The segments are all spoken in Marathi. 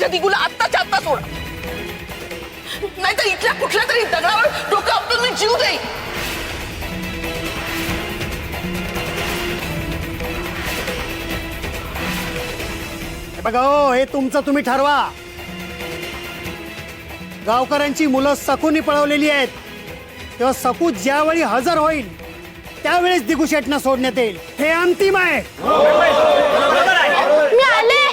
माझ्या दिगूला आत्ताच्या आत्ता सोडा, नाहीतर इथल्या कुठल्या तरी दगडावर डोकं आपटून मी जीव देईन. बघा हो, हे तुमचं तुम्ही ठरवा. गावकऱ्यांची मुलं सकूनी पळवलेली आहेत, तेव्हा सकू ज्यावेळी हजर होईल त्यावेळेस दिगू शेटना सोडण्यात येईल. हे अंतिम आहे. मी आले.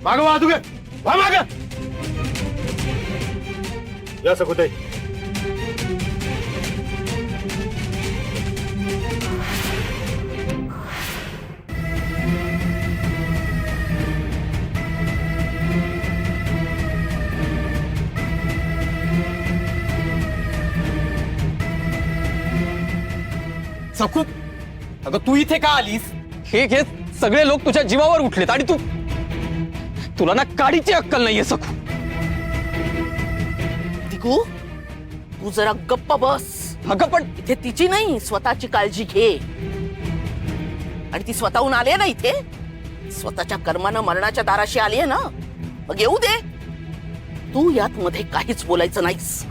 मागं वाहतूक माग या सकुताई. सकू, अगं तू इथे का आलीस? हे हे सगळे लोक तुझ्या जीवावर उठलेत आणि तुला ना काडीची अक्कल नाहीये सकू. दिगू, तू जरा गप्प बस. अगं पण इथे तिची नाही, स्वतःची काळजी घे. आणि ती स्वतःहून आली ना इथे, स्वतःच्या कर्मानं मरणाच्या दाराशी आली आहे ना, मग येऊ दे. तू यात मध्ये काहीच बोलायचं नाहीस.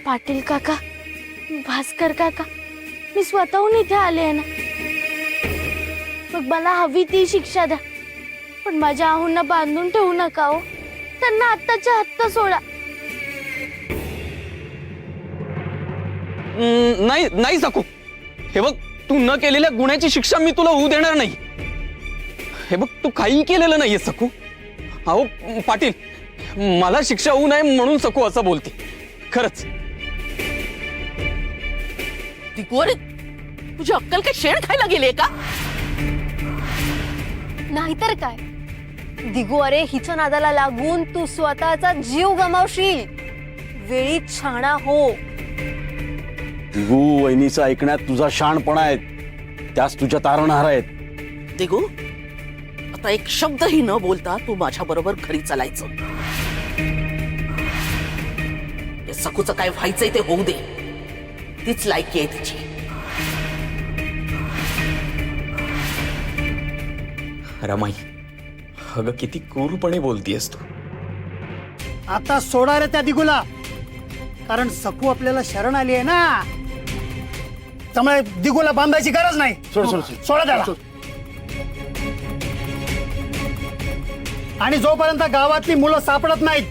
पाटील काका, भास्कर काका, मी स्वतःहून इथे आले आहे ना, मग मला हवी ती शिक्षा द्या, पण माझ्या आहूंना बांधून ठेवू नका हो. त्यांना आत्ताच्या आत्ता सोडा. नाही नाही सकू, हे बघ, तू न केलेल्या गुन्ह्याची शिक्षा मी तुला होऊ देणार नाही. हे बघ, तू काही केलेलं नाहीये सकू. अहो पाटील, मला शिक्षा होऊ नये म्हणून सकू असं बोलते. खरंच दिगू, अरे तुझी अक्कल काय शेण खायला गेलीये का? नाहीतर काय दिगू, अरे हिच्या नादाला लागून तू स्वतःचा जीव गमावशील. वेळीत छाणा हो. दिगू, वहिनीचं ऐकण्यात तुझा शाणपणा आहे, त्यास तुझ्या तारणहार आहेत. दिगू, आता एक शब्दही न बोलता तू माझ्या बरोबर घरी चालायचं. हे सकूचं काय व्हायचंय ते होऊ दे, तीच लायकी आहे तिची. रमाई, अगं किती क्रूरपणे बोलतीयस तू. आता सोडा रे त्या दिगूला, कारण सकू आपल्याला शरण आली आहे ना, त्यामुळे दिगूला बांधायची गरज नाही. सोडा त्याला. आणि जोपर्यंत गावातली मुलं सापडत नाहीत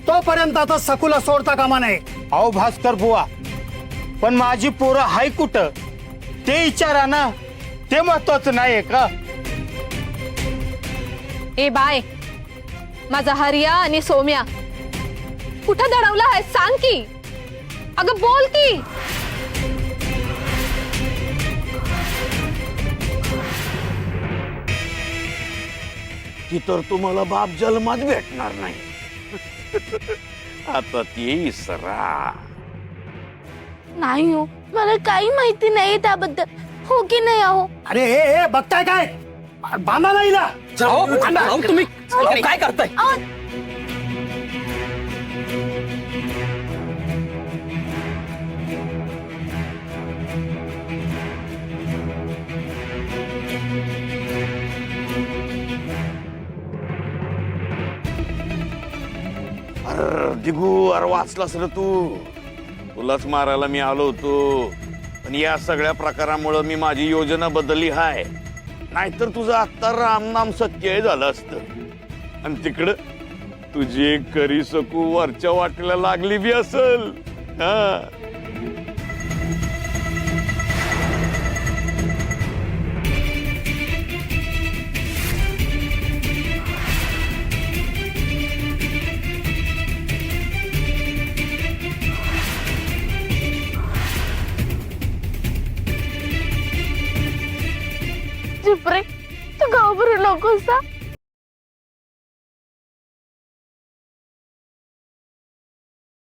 तोपर्यंत आता सकूला सोडता कामा नये. अहो भास्कर बुवा, पण माझी पोरं हाय कुठं ते विचारा ना, ते महत्वाचं नाहीये का? ए बाय, माझा हरिया आणि सोम्या कुठं दडवला आहे सांग की. अगं बोल की. ती तर तुम्हाला बाप जन्मात भेटणार नाही. आता ती इसरा. नाही हो, मला काही माहिती नाही त्याबद्दल. हो की नाही आहो? अरे हे बघताय काय, बांधा नाही ना. अहो, तुम्ही काय करताय? अरे दिगू, अरे वाचलास रे तू. तुलाच मारायला मी आलो होतो, पण या सगळ्या प्रकारामुळे मी माझी योजना बदलली हाय. नाहीतर तुझं आत्ता रामनाम सत्य झालं असतं. आणि तिकडं तुझी एक करी सकू वरच्या वाटेला लागली बी असल. हा, चुप रे, तू घाबरू नकोस हा.